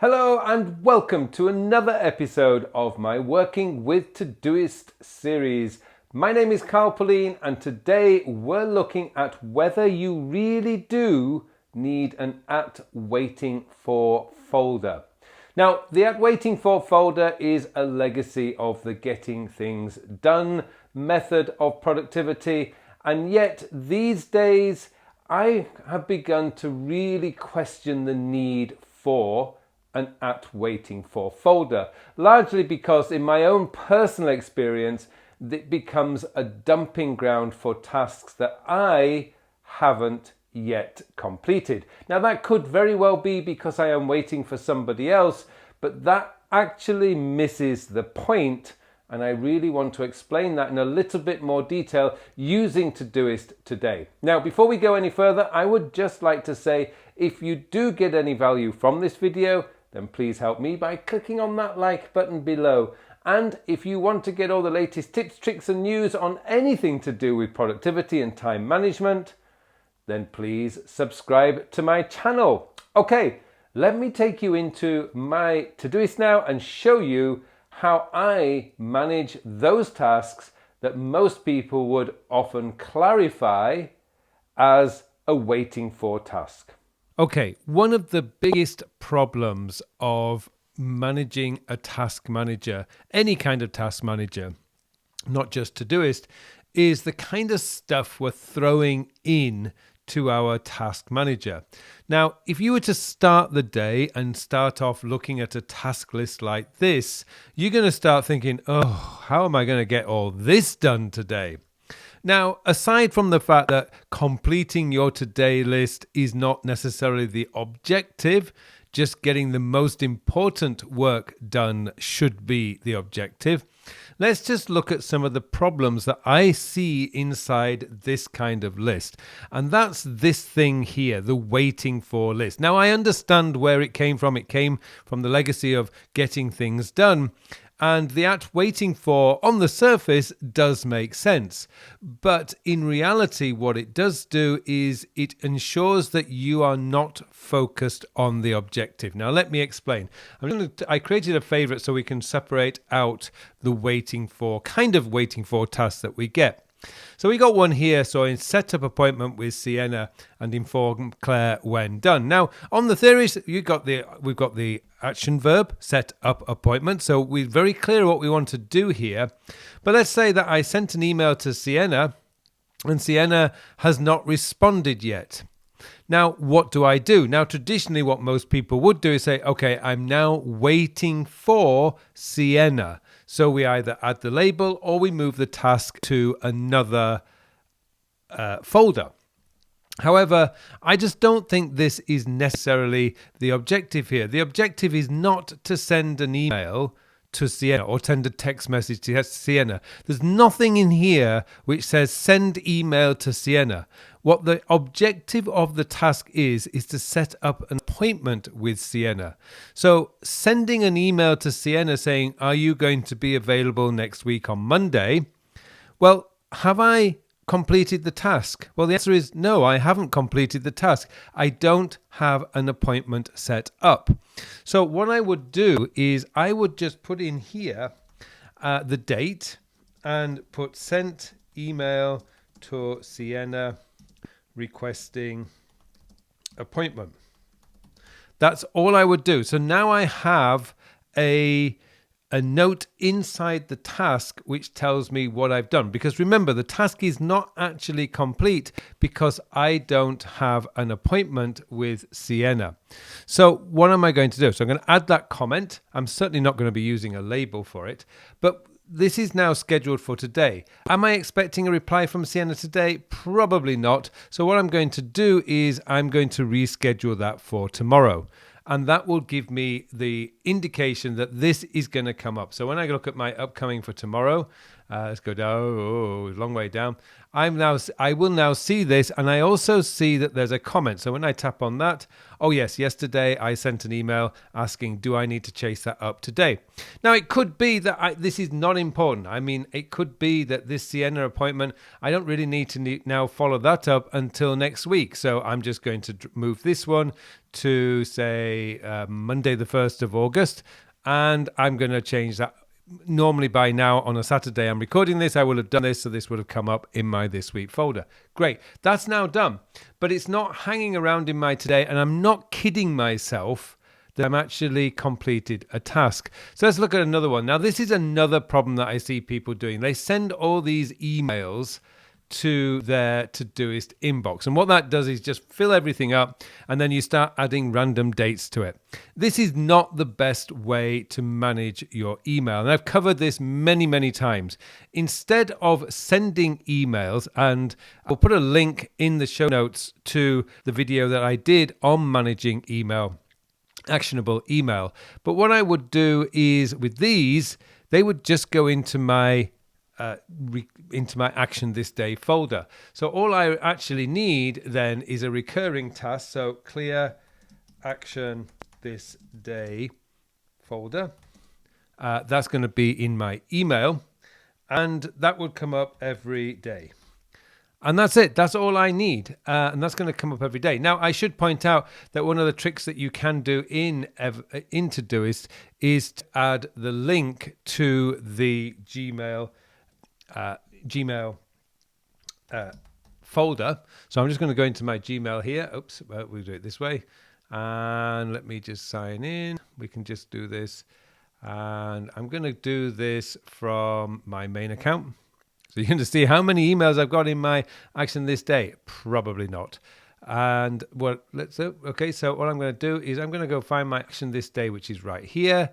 Hello and welcome to another episode of my Working with Todoist series. My name is Pullein and today we're looking at whether you really do need an at waiting for folder. Now, the at waiting for folder is a legacy of the getting things done method of productivity, and yet these days I have begun to really question the need for an at waiting for folder, largely because in my own personal experience it becomes a dumping ground for tasks that I haven't yet completed. Now that could very well be because I am waiting for somebody else, but that actually misses the point, and I really want to explain that in a little bit more detail using Todoist today. Now, before we go any further, I would just like to say, if you do get any value from this video, then please help me by clicking on that like button below. And if you want to get all the latest tips, tricks and news on anything to do with productivity and time management, then please subscribe to my channel. Okay, let me take you into my Todoist now and show you how I manage those tasks that most people would often clarify as a waiting for task. Okay, one of the biggest problems of managing a task manager, any kind of task manager, not just Todoist, is the kind of stuff we're throwing in to our task manager. Now, if you were to start the day and start off looking at a task list like this, you're going to start thinking, oh, how am I going to get all this done today? Now, aside from the fact that completing your today list is not necessarily the objective, just getting the most important work done should be the objective. Let's just look at some of the problems that I see inside this kind of list. And that's this thing here, the waiting for list. Now, I understand where it came from. It came from the legacy of getting things done. And the at waiting for on the surface does make sense. But in reality, what it does do is it ensures that you are not focused on the objective. Now, let me explain. I created a favorite so we can separate out the waiting for, kind of waiting for tasks that we get. So we got one here, so in set up appointment with Sienna and inform Claire when done. Now, on the theories, we've got the action verb, set up appointment. So we're very clear what we want to do here. But let's say that I sent an email to Sienna and Sienna has not responded yet. Now, what do I do? Now, traditionally, what most people would do is say, okay, I'm now waiting for Sienna. So we either add the label or we move the task to another folder. However, I just don't think this is necessarily the objective here. The objective is not to send an email to Sienna or send a text message to Sienna. There's nothing in here which says send email to Sienna. What the objective of the task is to set up an appointment with Sienna. So sending an email to Sienna saying, are you going to be available next week on Monday? Well, have I completed the task? Well, the answer is no, I haven't completed the task. I don't have an appointment set up. So what I would do is I would just put in here the date and put sent email to Sienna requesting appointment. That's all I would do. So now I have a note inside the task which tells me what I've done. Because remember, the task is not actually complete because I don't have an appointment with Sienna. So what am I going to do? So I'm going to add that comment. I'm certainly not going to be using a label for it, but this is now scheduled for today. Am I expecting a reply from Sienna today? Probably not. So what I'm going to do is I'm going to reschedule that for tomorrow. And that will give me the indication that this is going to come up. So when I look at my upcoming for tomorrow, Let's go down. Oh, long way down. I will now see this, and I also see that there's a comment. So when I tap on that, oh yes, yesterday I sent an email asking, do I need to chase that up today? Now it could be that this is not important. I mean, it could be that this Sienna appointment, I don't really need to now follow that up until next week. So I'm just going to move this one to say Monday the 1st of August, and I'm going to change that. Normally by now on a Saturday I'm recording this, I will have done this, so this would have come up in my this week folder. Great, that's now done, but it's not hanging around in my today, and I'm not kidding myself that I'm actually completed a task. So let's look at another one. Now this is another problem that I see people doing. They send all these emails to their Todoist inbox, and what that does is just fill everything up, and then you start adding random dates to it. This is not the best way to manage your email, and I've covered this many times. Instead of sending emails, and I'll put a link in the show notes to the video that I did on managing email, actionable email, but what I would do is with these, they would just go into my action this day folder. So all I actually need then is a recurring task. So clear action this day folder. That's going to be in my email, and that would come up every day. And that's it. That's all I need. And that's going to come up every day. Now, I should point out that one of the tricks that you can do in Todoist is to add the link to the Gmail folder. So I'm just going to go into my Gmail here. Oops, well, we'll do it this way. And let me just sign in. We can just do this. And I'm going to do this from my main account. So you're going to see how many emails I've got in my action this day. Probably not. And what? Okay, so what I'm going to do is I'm going to go find my action this day, which is right here.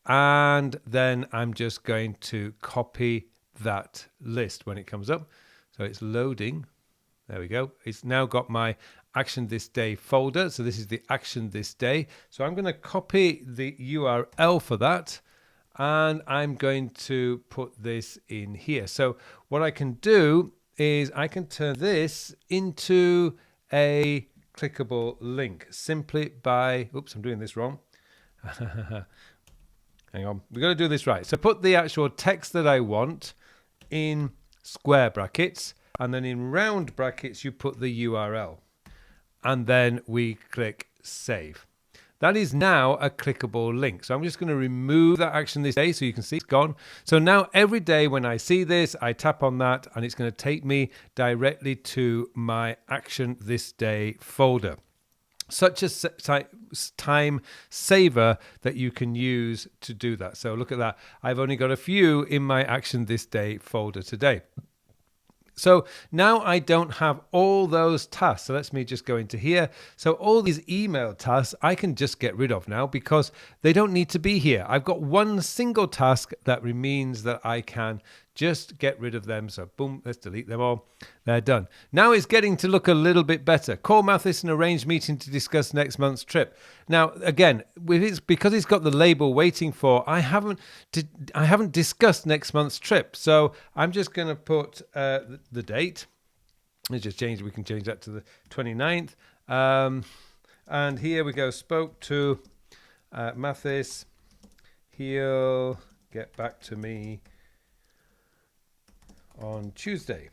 And then I'm just going to copy that list when it comes up. So it's loading. There we go. It's now got my action this day folder. So this is the action this day. So I'm going to copy the URL for that, and I'm going to put this in here. So what I can do is I can turn this into a clickable link simply by, oops, I'm doing this wrong. Hang on, we've got to do this right. So put the actual text that I want in square brackets, and then in round brackets you put the URL, and then we click save. That is now a clickable link. So I'm just going to remove that action this day so you can see it's gone. So now every day when I see this, I tap on that, and it's going to take me directly to my action this day folder. Such a time saver that you can use to do that. So look at that. I've only got a few in my action this day folder today. So now I don't have all those tasks. So let me just go into here. So all these email tasks I can just get rid of now because they don't need to be here. I've got one single task that means that I can just get rid of them. So boom, let's delete them all. They're done. Now it's getting to look a little bit better. Call Mathis and arrange meeting to discuss next month's trip. Now, again, because it's got the label waiting for, I haven't discussed next month's trip. So I'm just going to put the date. Let's just change. We can change that to the 29th. And here we go. Spoke to Mathis. He'll get back to me on Tuesday.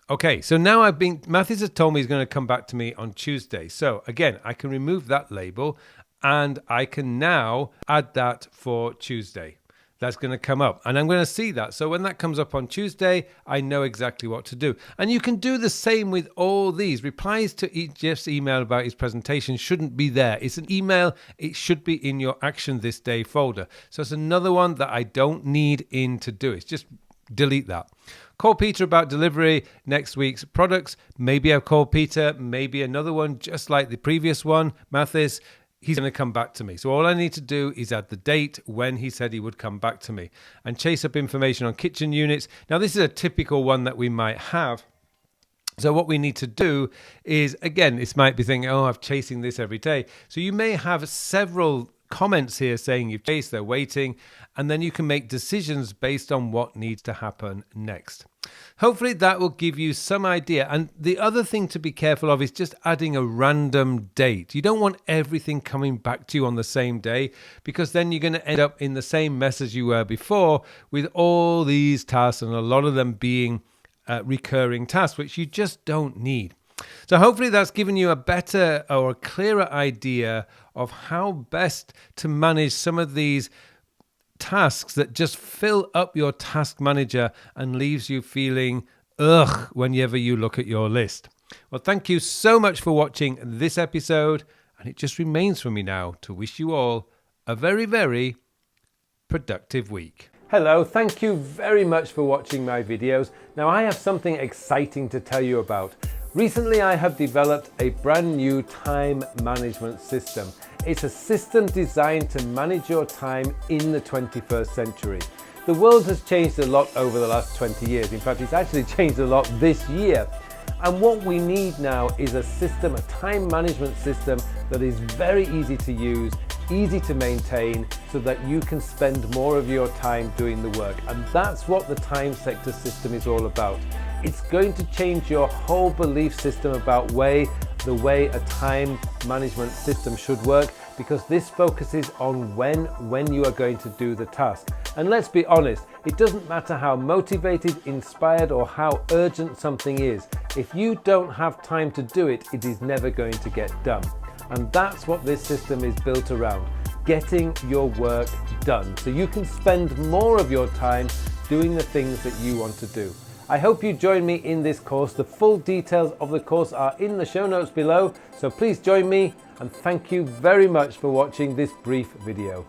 Okay, so now Mathis has told me he's going to come back to me on Tuesday. So again, I can remove that label, and I can now add that for Tuesday. That's going to come up, and I'm going to see that. So when that comes up on Tuesday, I know exactly what to do. And you can do the same with all these. Replies to Jeff's email about his presentation shouldn't be there. It's an email. It should be in your action this day folder. So it's another one that I don't need in Todoist. Just delete that. Call Peter about delivery next week's products. Maybe I've called Peter, maybe another one just like the previous one, Mathis. He's going to come back to me. So all I need to do is add the date when he said he would come back to me, and chase up information on kitchen units. Now this is a typical one that we might have. So what we need to do is, again, this might be thinking, oh, I'm chasing this every day. So you may have several comments here saying you've chased, they're waiting, and then you can make decisions based on what needs to happen next. Hopefully that will give you some idea. And the other thing to be careful of is just adding a random date. You don't want everything coming back to you on the same day, because then you're going to end up in the same mess as you were before with all these tasks, and a lot of them being recurring tasks, which you just don't need. So hopefully that's given you a better or a clearer idea of how best to manage some of these tasks that just fill up your task manager and leaves you feeling ugh whenever you look at your list. Well, thank you so much for watching this episode, and it just remains for me now to wish you all a very, very productive week. Hello, thank you very much for watching my videos. Now I have something exciting to tell you about. Recently I have developed a brand new time management system. It's a system designed to manage your time in the 21st century. The world has changed a lot over the last 20 years. In fact, it's actually changed a lot this year. And what we need now is a system, a time management system that is very easy to use, easy to maintain, so that you can spend more of your time doing the work. And that's what the time sector system is all about. It's going to change your whole belief system about the way a time management system should work, because this focuses on when you are going to do the task. And let's be honest, it doesn't matter how motivated, inspired, or how urgent something is. If you don't have time to do it, it is never going to get done. And that's what this system is built around, getting your work done, so you can spend more of your time doing the things that you want to do. I hope you join me in this course. The full details of the course are in the show notes below, so please join me, and thank you very much for watching this brief video.